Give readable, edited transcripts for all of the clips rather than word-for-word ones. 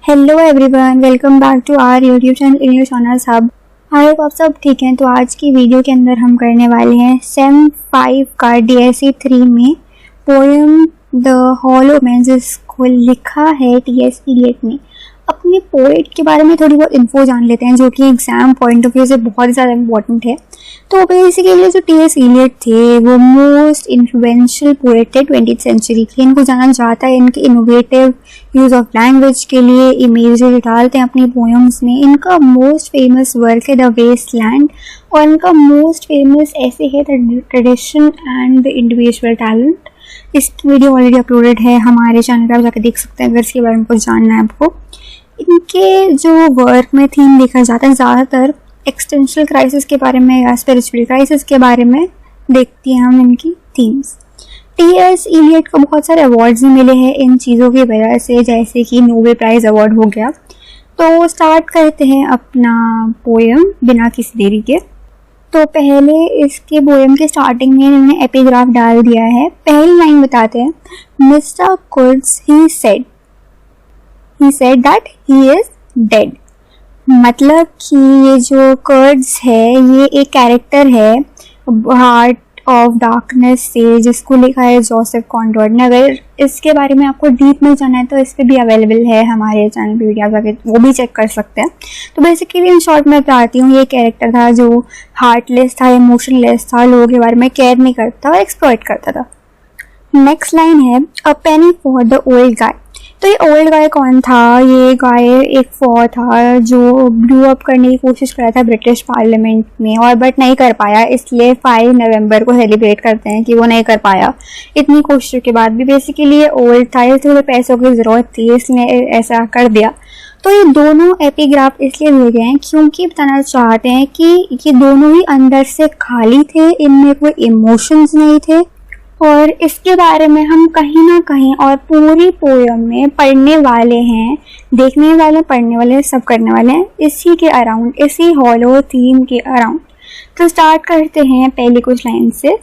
Hello everyone, welcome back to our YouTube channel English honours hub. I hope आप सब ठीक हैं। तो आज की वीडियो के अंदर हम करने वाले हैं सेम 5 का DSE 3 में पोएम द हॉलो मैन, जिसको लिखा है T.S. इलियट ने। अपने पोएट के बारे में थोड़ी बहुत इन्फो जान लेते हैं, जो कि एग्जाम पॉइंट ऑफ व्यू से बहुत ज़्यादा इम्पोर्टेंट है। तो बेसिकली जो T.S. इलियट थे वो मोस्ट इन्फ्लुएंशियल पोएट थे 20th सेंचुरी के। इनको जाना जाता है इनके इनोवेटिव यूज़ ऑफ लैंग्वेज के लिए, इमेजेस डालते हैं अपनी पोएम्स में। इनका मोस्ट फेमस वर्क है द वेस्टलैंड, और इनका मोस्ट फेमस ऐसे है the tradition and the individual talent. इसकी वीडियो ऑलरेडी अपलोडेड है हमारे चैनल पर, आप जाकर देख सकते हैं अगर इसके बारे में कुछ जानना है आपको। इनके जो वर्क में थीम देखा जाता है, ज़्यादातर एक्सटेंशनल क्राइसिस के बारे में या स्पिरिचुअल क्राइसिस के बारे में देखती हैं हम इनकी थीम्स। T.S. इलियट को बहुत सारे अवार्ड्स भी मिले हैं इन चीज़ों की वजह से, जैसे कि नोबेल प्राइज़ अवार्ड हो गया। तो स्टार्ट करते हैं अपना पोएम बिना किसी देरी के। तो पहले इसके पोएम के स्टार्टिंग में इन्होंने एपिग्राफ डाल दिया है। पहली लाइन बताते हैं, mister Quds he said that he is dead. मतलब कि ये जो कर्ड्स है ये एक कैरेक्टर है हार्ट ऑफ डार्कनेस से, जिसको लिखा है जोसेफ कॉनरॉड ने। अगर इसके बारे में आपको डीप में जानना है तो इस पे भी अवेलेबल है हमारे चैनल पे वीडियो, आप जाके वो भी चेक कर सकते हैं। तो बेसिकली इन शॉर्ट मैं बताती हूँ, ये कैरेक्टर था जो हार्टलेस था, इमोशनलेस था, लोगों के बारे में केयर नहीं करता और एक्सप्लॉइट करता था। नेक्स्ट लाइन है, a penny for the old guy. तो ये ओल्ड गाय कौन था? ये गाय एक फॉर था जो ब्लू अप करने की कोशिश कर रहा था ब्रिटिश पार्लियामेंट में, और बट नहीं कर पाया, इसलिए 5 नवंबर को सेलिब्रेट करते हैं कि वो नहीं कर पाया इतनी कोशिशों के बाद भी। बेसिकली ये ओल्ड था, इसलिए पैसों की ज़रूरत थी, इसलिए ऐसा कर दिया। तो ये दोनों एपिग्राफ इसलिए दिए गए हैं क्योंकि बताना चाहते हैं कि ये दोनों ही अंदर से खाली थे, इनमें कोई इमोशंस नहीं थे, और इसके बारे में हम कहीं ना कहीं और पूरी पोएम में पढ़ने वाले हैं, देखने वाले, पढ़ने वाले, सब करने वाले हैं इसी के अराउंड, इसी हॉलो थीम के अराउंड। तो स्टार्ट करते हैं पहली कुछ लाइन से।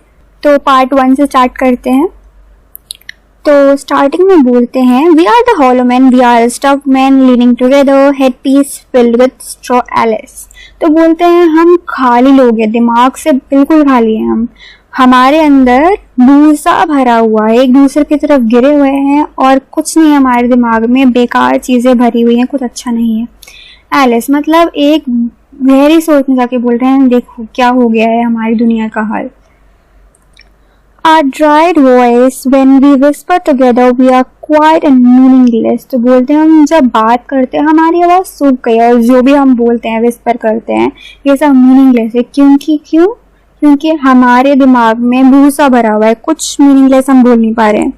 तो पार्ट 1 से स्टार्ट करते हैं। तो स्टार्टिंग में बोलते हैं, we are the hollow man, we are stuff man living together, head piece filled with straw alas. तो बोलते हैं हम खाली लोग हैं, दिमाग से बिल्कुल खाली हैं हम, हमारे अंदर भूसा भरा हुआ है, एक दूसरे की तरफ गिरे हुए हैं और कुछ नहीं, हमारे दिमाग में बेकार चीज़ें भरी हुई हैं, कुछ अच्छा नहीं है। एलिस मतलब एक गहरी सोच में जाके बोल रहे हैं, देखो क्या हो गया है हमारी दुनिया का हाल। Our dried voice when we whisper together we are quiet and meaningless। तो बोलते हैं हम जब बात करते हैं हमारी आवाज़ सूख गई है, और जो भी हम बोलते हैं विस्पर करते हैं ये सब मीनिंगलेस है। क्योंकि हमारे दिमाग में भूसा भरा हुआ है, कुछ मीनिंगलेस हम बोल नहीं पा रहे हैं।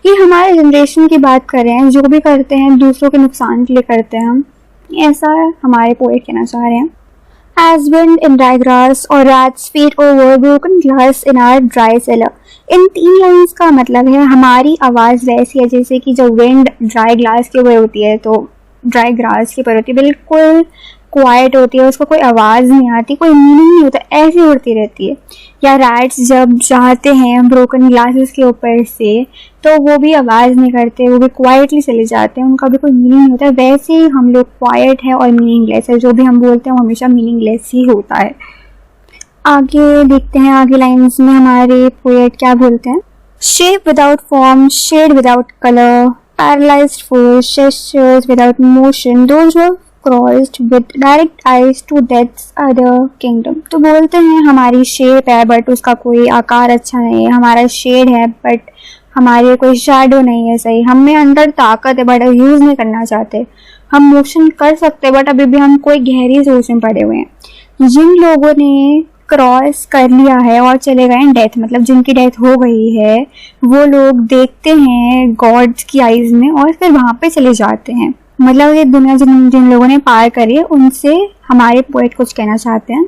ये हमारे जनरेशन की बात कर रहे हैं, जो भी करते हैं दूसरों के नुकसान के लिए करते हैं हम, ऐसा हमारे पोएट कहना चाह रहे हैं। As wind in dry grass or rats feet over broken glass in our dry cellar। In 3 lines का मतलब है हमारी आवाज़ वैसी है जैसे कि जब विंड ड्राई ग्लास के ऊपर होती है, तो ड्राई ग्रास के ऊपर होती है, बिल्कुल क्वाइट होती है, उसको कोई आवाज़ नहीं आती, कोई मीनिंग नहीं होता, ऐसी उड़ती रहती है। या रैट्स जब जाते हैं ब्रोकन ग्लासेस के ऊपर से तो वो भी आवाज़ नहीं करते, वो भी क्वाइटली चले जाते हैं, उनका भी कोई मीनिंग नहीं होता। वैसे ही हम लोग क्वाइट है और मीनिंगलेस है, जो भी हम बोलते हैं वो हमेशा मीनिंगलेस ही होता है। आगे देखते हैं, आगे लाइन्स में हमारे पोएट क्या बोलते हैं, shape without form, shade without colour, paralysed force, gestures without motion, those who crossed with direct eyes to death's other kingdom। तो बोलते हैं हमारी शेप है बट उसका कोई आकार अच्छा नहीं है, हमारा शेड है बट हमारे कोई शैडो नहीं है सही, हम में अंदर ताकत है बट यूज़ नहीं करना चाहते, हम मोशन कर सकते बट अभी भी हम कोई गहरी सोच में पड़े हुए हैं। जिन लोगों ने क्रॉस कर लिया है और चले गए हैं डेथ, मतलब जिनकी डेथ हो गई है, वो लोग देखते हैं गॉड्स की आइज़ में और फिर वहाँ पे चले जाते हैं। मतलब ये दुनिया जिन लोगों ने पार करी है उनसे हमारे पोएट कुछ कहना चाहते हैं।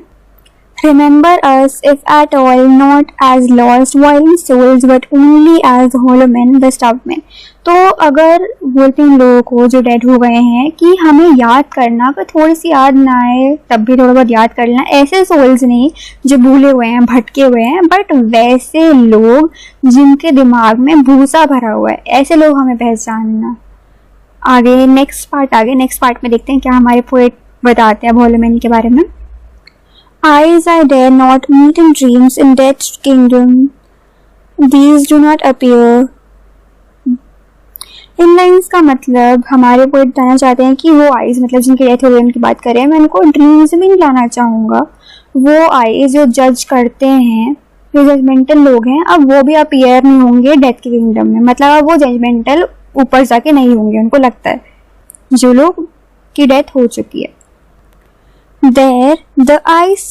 Remember us if at all not as lost violent souls but only as hollow men, the stuffed men। तो अगर बोलते हैं लोगों को जो डेड हो गए हैं कि हमें याद करना, पर थोड़ी सी याद ना आए तब भी थोड़ा बहुत याद कर लेना, ऐसे सोल्स नहीं जो भूले हुए हैं, भटके हुए हैं, बट वैसे लोग जिनके दिमाग में भूसा भरा हुआ है, ऐसे लोग हमें पहचानना। आगे नेक्स्ट पार्ट में देखते हैं क्या हमारे पोएट बताते हैं हॉलोमैन के बारे में। Eyes I dare not meet in dreams in death's kingdom. These do not appear. In lines का मतलब हमारे पोएट बताना चाहते हैं कि वो आईज मतलब जिनकी डेथ हो गई उनकी बात करें, मैं उनको ड्रीम्स में नहीं लाना चाहूँगा। वो आईज जो जज करते हैं, जो जजमेंटल लोग हैं, अब वो भी अपीयर नहीं होंगे डेथ के किंगडम में। मतलब अब वो जजमेंटल ऊपर जाके नहीं होंगे, उनको लगता है जो लोग की डेथ हो चुकी है। There, the eyes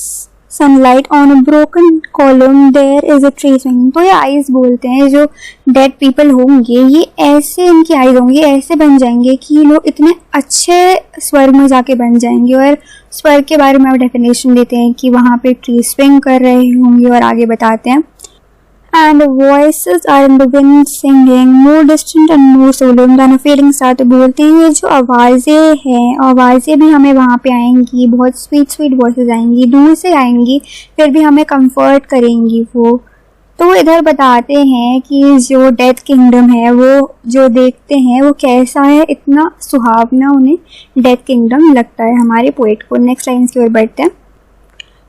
sunlight on a broken column, there is a tracing. तो ये आईज बोलते हैं जो डेड पीपल होंगे, ये ऐसे इनकी आईज होंगी, ऐसे बन जाएंगे कि ये लोग इतने अच्छे स्वर्ग में जाके बन जाएंगे। और स्वर्ग के बारे में डेफिनेशन देते हैं कि वहाँ पे ट्री स्विंग कर रहे होंगे और आगे बताते हैं and voices are in the wind singing more distant and more solemn than a fading star। तो बोलते हैं ये जो आवाज़ें हैं, आवाज़ें भी हमें वहाँ पे आएंगी, बहुत स्वीट स्वीट वॉइसेस आएंगी, दूर से आएंगी, फिर भी हमें कंफर्ट करेंगी वो। तो इधर बताते हैं कि जो डेथ किंगडम है वो जो देखते हैं वो कैसा है, इतना सुहावना उन्हें डेथ किंगडम लगता है हमारे पोएट को। नेक्स्ट लाइन्स की ओर बढ़ते हैं।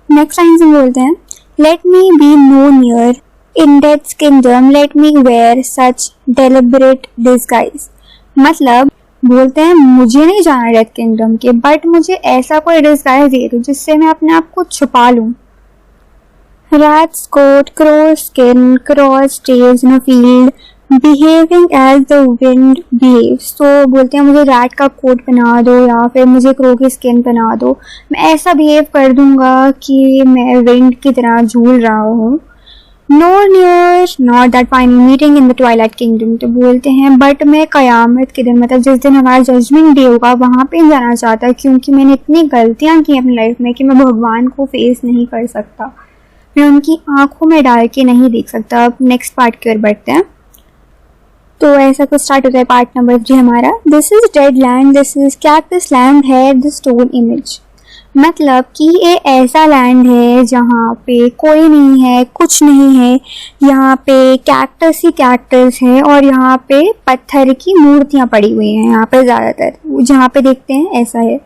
नेक्स्ट लाइन्स में बोलते हैं let me be no near In death's kingdom, let me wear such deliberate disguise। मतलब बोलते हैं मुझे नहीं जाना डेथ किंगडम के, बट मुझे ऐसा कोई डिस्गाइज दे दो जिससे मैं अपने आप को छुपा लूं। Rat's coat, crow's skin, cross stays in a field, behaving as the wind behaves। तो बोलते हैं मुझे रैट का कोट पहना दो या फिर मुझे क्रो की स्किन पहना दो, मैं ऐसा बिहेव कर दूंगा कि मैं विंड की तरह झूल रहा हूँ। No near, not that final meeting in the twilight kingdom। तो बोलते हैं बट मैं कयामत के दिन मतलब जिस दिन हमारा जजमेंट डे होगा वहाँ पे जाना चाहता, क्योंकि मैंने इतनी गलतियाँ की अपनी लाइफ में कि मैं भगवान को फेस नहीं कर सकता, मैं उनकी आंखों में डाल के नहीं देख सकता। अब नेक्स्ट पार्ट की ओर बढ़ते हैं। तो ऐसा कुछ स्टार्ट होता है पार्ट नंबर 3 हमारा। This is dead land, this is cactus land है द स्टोन इमेज। मतलब कि ये ऐसा लैंड है जहाँ पे कोई नहीं है, कुछ नहीं है, यहाँ पे कैक्टस ही कैक्टस है और यहाँ पे पत्थर की मूर्तियाँ पड़ी हुई हैं। यहाँ पे ज़्यादातर जहाँ पे देखते हैं ऐसा है।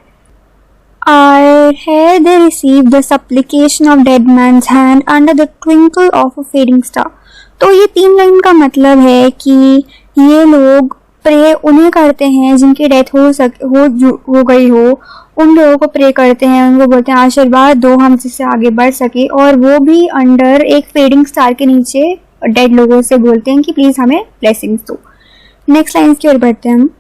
I had they received the supplication of dead man's hand under the twinkle of a fading star। तो ये 3 लाइन का मतलब है कि ये लोग प्रे उन्हें करते हैं जिनकी डेथ हो गई हो, उन लोगों को प्रे करते हैं, उनको बोलते हैं आशीर्वाद दो हम जिससे आगे बढ़ सके, और वो भी अंडर एक फेडिंग स्टार के नीचे डेड लोगों से बोलते हैं कि प्लीज हमें ब्लेसिंग्स दो। नेक्स्ट लाइन की ओर बढ़ते हैं हम।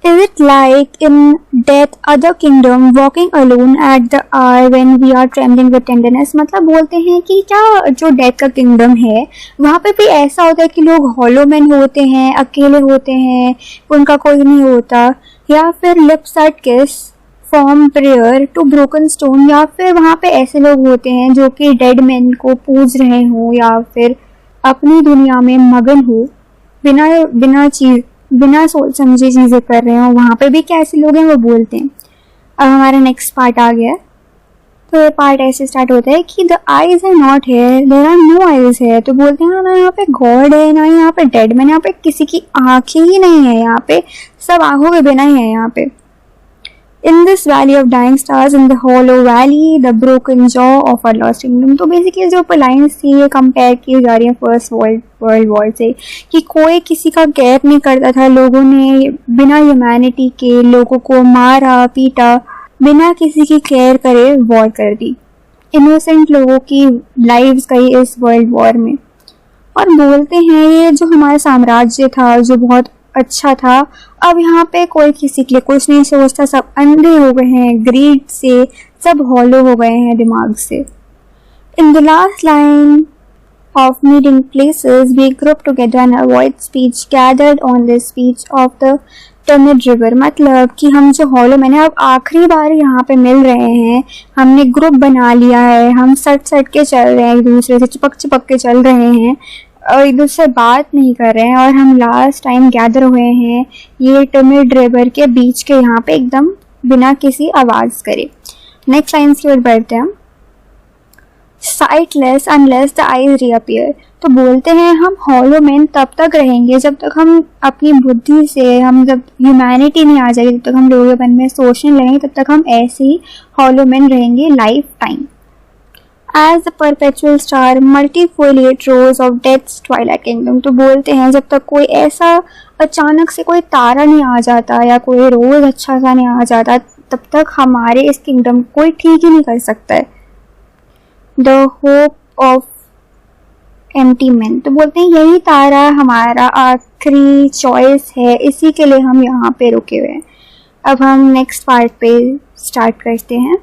Is it like in death other kingdom walking alone at the hour when we are trembling with tenderness। मतलब बोलते हैं कि क्या जो डेथ का किंगडम है वहाँ पे भी ऐसा होता है कि लोग हॉलो मैन होते हैं, अकेले होते हैं, उनका कोई नहीं होता, या फिर lips at kiss form prayer to broken stone, या फिर वहाँ पे ऐसे लोग होते हैं जो कि डेड मैन को पूज रहे हो या फिर अपनी दुनिया में मगन हो, बिना सोच समझे चीजें कर रहे हो। वहाँ पे भी कैसे लोग हैं वो बोलते हैं। अब हमारा नेक्स्ट पार्ट आ गया। तो ये पार्ट ऐसे स्टार्ट होता है कि the eyes are not here, there are no eyes है। तो बोलते हैं ना यहाँ पे गॉड है, ना यहाँ पे डेड मैन, यहाँ पे किसी की आंखें ही नहीं है, यहाँ पे सब आंखों के बिना ही है यहाँ पे। In this valley of dying stars, in the hollow valley, the broken jaw of our lost kingdom। तो बेसिकली जो लाइन्स थी ये कंपेयर की जा रही है फर्स्ट वर्ल्ड वॉर से, कि कोई किसी का केयर नहीं करता था, लोगों ने बिना ह्यूमैनिटी के लोगों को मारा पीटा, बिना किसी की केयर करे वॉर कर दी, इनोसेंट लोगों की लाइव्स गई इस वर्ल्ड वॉर में। और बोलते हैं ये जो हमारा साम्राज्य था जो बहुत अच्छा था, अब यहाँ पे कोई किसी के लिए कुछ नहीं सोचता, सब अंधे हो गए हैं ग्रीड से, सब हॉलो हो गए हैं दिमाग से। In the last line of meeting places we group together and avoid speech gathered on the speech of the tumid river. मतलब कि हम जो हॉलो मैंने अब आखिरी बार यहाँ पे मिल रहे हैं, हमने ग्रुप बना लिया है, हम सट के चल रहे हैं, एक दूसरे से चिपक के चल रहे हैं और एक दूसरे से बात नहीं कर रहे हैं, और हम लास्ट टाइम गैदर हुए हैं ये टर्मिड रिवर के बीच के यहाँ पे एकदम बिना किसी आवाज़ करे। नेक्स्ट लाइन की ओर बढ़ते हैं हम। sightless unless the eyes reappear। तो बोलते हैं हम हॉलो मैन तब तक रहेंगे जब तक हम अपनी बुद्धि से, हम जब ह्यूमैनिटी नहीं आ जाएगी, जब तक हम लोगों में सोचने लगेंगे, तब तक हम ऐसे ही हॉलो मैन रहेंगे life time. As the perpetual star multifoliate rose of death's twilight kingdom। तो बोलते हैं जब तक कोई ऐसा अचानक से कोई तारा नहीं आ जाता या कोई रोज अच्छा सा नहीं आ जाता, तब तक हमारे इस किंगडम को कोई ठीक ही नहीं कर सकता है। The hope of empty men। तो बोलते हैं यही तारा हमारा आखिरी चॉइस है, इसी के लिए हम यहाँ पे रुके हुए हैं। अब हम नेक्स्ट पार्ट पे स्टार्ट करते हैं।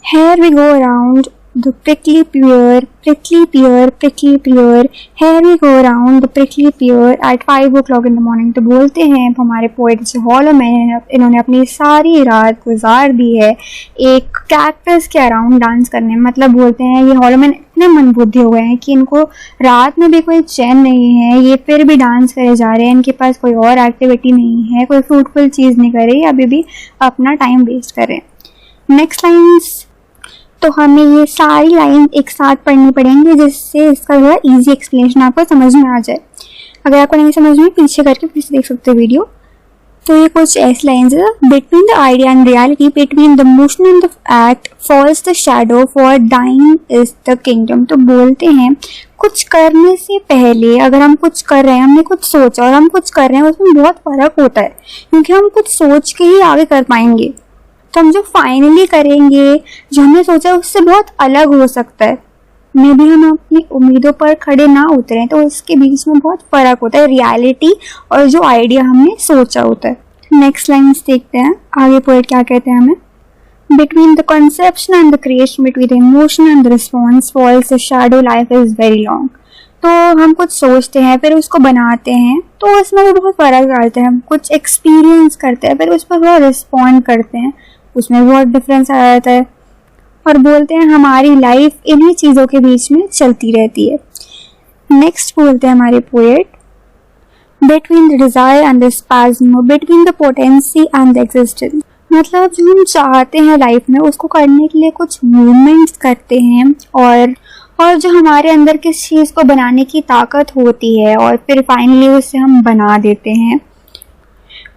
Here we go around the prickly pear, prickly pear, prickly pear। Here we go around the prickly pear at 5 o'clock in the morning। तो बोलते हैं हमारे पोएट जो हॉलो मैन, इन्होंने अपनी सारी रात गुजार दी है एक कैक्टस के अराउंड डांस करने में। मतलब बोलते हैं ये हॉलो मैन इतने मनबुद्धि हो गए हैं कि इनको रात में भी कोई चैन नहीं है, ये फिर भी डांस करे जा रहे हैं, इनके पास कोई और एक्टिविटी नहीं है, कोई फ्रूटफुल चीज़ नहीं कर रही, अभी भी अपना टाइम वेस्ट कर रहे हैं। नेक्स्ट लाइन्स तो हमें ये सारी लाइन एक साथ पढ़नी पड़ेंगी जिससे इसका जो है ईजी एक्सप्लेनेशन आपको समझ में आ जाए। अगर आपको नहीं समझ में, पीछे करके फिर से देख सकते हो वीडियो। तो ये कुछ ऐसी लाइन्स है। Between the idea and reality, between the motion and the act, falls the shadow, for dying is the kingdom. तो बोलते हैं कुछ करने से पहले अगर हम कुछ कर रहे हैं, हमने कुछ सोचा और हम कुछ कर रहे हैं, उसमें बहुत फर्क होता है, क्योंकि हम कुछ सोच के ही आगे कर पाएंगे। तो हम जो फाइनली करेंगे, जो हमने सोचा उससे बहुत अलग हो सकता है। मे भी हम अपनी उम्मीदों पर खड़े ना उतरें, तो उसके बीच में बहुत फ़र्क होता है रियलिटी और जो आइडिया हमने सोचा होता है। नेक्स्ट लाइन्स देखते हैं आगे पोएट क्या कहते हैं हमें। Between the conception and the creation, between the emotion and the response, falls the shadow, life is very long. तो हम कुछ सोचते हैं फिर उसको बनाते हैं, तो उसमें भी बहुत फ़र्क डालते हैं। हम कुछ एक्सपीरियंस करते हैं फिर उस पर बहुत रिस्पॉन्ड करते हैं, उसमें बहुत डिफरेंस आ जाता है। और बोलते हैं हमारी लाइफ इन्हीं चीज़ों के बीच में चलती रहती है। नेक्स्ट बोलते हैं हमारे poet, between the desire and the spasm, between the potency and the existence. मतलब जो हम चाहते हैं लाइफ में उसको करने के लिए कुछ मूवमेंट्स करते हैं, और जो हमारे अंदर किस चीज़ को बनाने की ताकत होती है और फिर फाइनली उसे हम बना देते हैं।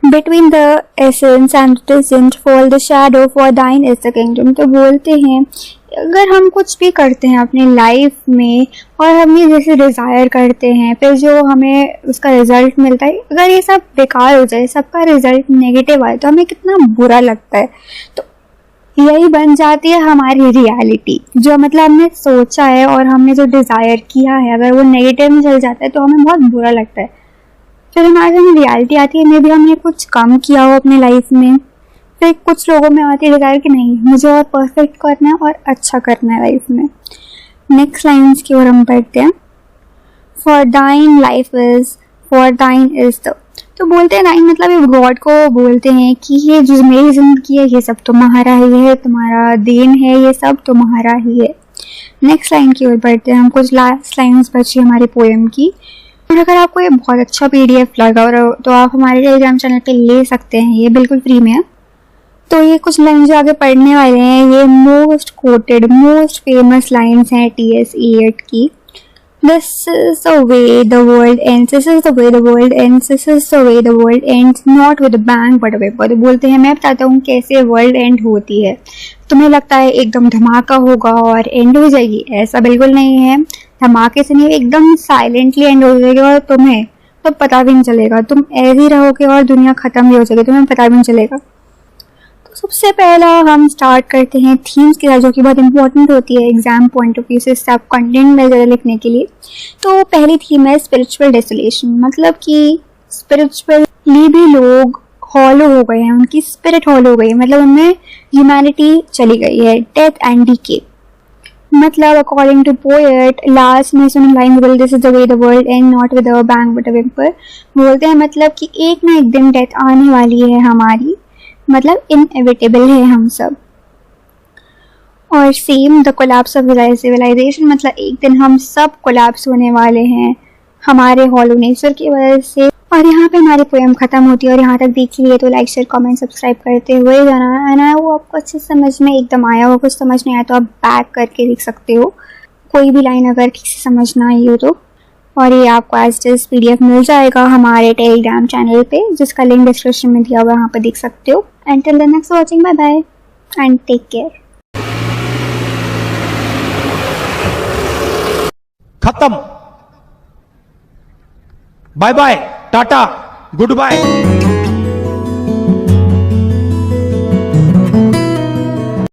Between the essence and the present, fall the shadow, for thine is the kingdom। तो बोलते हैं अगर हम कुछ भी करते हैं अपनी लाइफ में और हम ये जैसे डिज़ायर करते हैं, फिर जो हमें उसका रिजल्ट मिलता है, अगर ये सब बेकार हो जाए, सबका रिजल्ट नेगेटिव आए, तो हमें कितना बुरा लगता है। तो यही बन जाती है हमारी रियलिटी। जो मतलब हमने सोचा है और हमने जो डिज़ायर किया है, अगर वो नेगेटिव में चल जाता है तो हमें बहुत बुरा लगता है। फिर हमारे सामने रियलिटी आती है, मे भी हमने कुछ कम किया हो अपने लाइफ में। फिर कुछ लोगों में आती है डिज़ायर कि नहीं, मुझे और परफेक्ट करना है और अच्छा करना है लाइफ में। नेक्स्ट लाइन्स की ओर हम पढ़ते हैं। For thine life is, for thine is the. तो बोलते हैं डाइन मतलब ये गॉड को बोलते हैं कि ये जो मेरी ज़िंदगी है ये सब तुम्हारा ही है, तुम्हारा देन है, ये सब तुम्हारा ही है। नेक्स्ट लाइन की ओर पढ़ते हैं हम। कुछ लास्ट लाइन्स बची हमारी पोएम की। और अगर आपको ये बहुत अच्छा PDF लगा और तो आप हमारे टेलीग्राम चैनल पे ले सकते हैं, ये बिल्कुल फ्री में है। तो ये कुछ लाइन जो आगे पढ़ने वाले हैं, ये most coated most famous lines हैं TS Eliot की। This is the way the world ends, this is the way the world ends, this is the way the world ends, not with a bang but a vapor। तो बोलते हैं मैं बताता हूँ कैसे world and होती है। तुम्हें लगता है एकदम धमाका होगा और एंड हो जाएगी, ऐसा बिल्कुल नहीं है। धमाके से नहीं, एकदम साइलेंटली एंड हो जाएगा और तुम्हें तो पता भी नहीं चलेगा। तुम ऐसे ही रहोगे और दुनिया खत्म भी हो जाएगी, तुम्हें पता भी नहीं चलेगा। तो सबसे पहला हम स्टार्ट करते हैं थीम्स के साथ, जो कि बहुत इंपॉर्टेंट होती है एग्जाम पॉइंट ऑफ व्यू से, सब कंटेंट वगैरह लिखने के लिए। तो पहली थीम है स्पिरिचुअल डेसोलेशन। मतलब कि स्पिरिचुअली भी लोग हॉलो हो गए हैं, उनकी स्पिरिट हॉलो हो गई है, मतलब उनमें ह्यूमैनिटी चली गई है। डेथ एंड डीके, मतलब अकॉर्डिंग टू पोएट लास्ट में सुन लाइन बोल, this is the way the world and not with a bang but a Whymper. बोलते हैं मतलब कि एक ना एक दिन डेथ आने वाली है हमारी, मतलब इनएविटेबल है हम सब। और same the collapse of civilisation, मतलब एक दिन हम सब कोलैप्स होने वाले हैं, हमारे हॉलो नेचर की वजह से। और यहाँ पे हमारी पोएम खत्म होती है। और यहाँ तक देखी है तो लाइक शेयर कमेंट सब्सक्राइब करते हुए जाना है ना। वो आपको अच्छे समझ में एकदम आया हो, कुछ समझ नहीं आया तो आप बैक करके देख सकते हो, कोई भी लाइन अगर ठीक से समझ ना आई हो तो। और ये आपको एज जस्ट PDF मिल जाएगा हमारे टेलीग्राम चैनल पे, जिसका लिंक डिस्क्रिप्शन में दिया हुआ है, यहाँ पे देख सकते हो। And till the next watching, bye bye and take care. खत्म, bye bye, tata, good bye.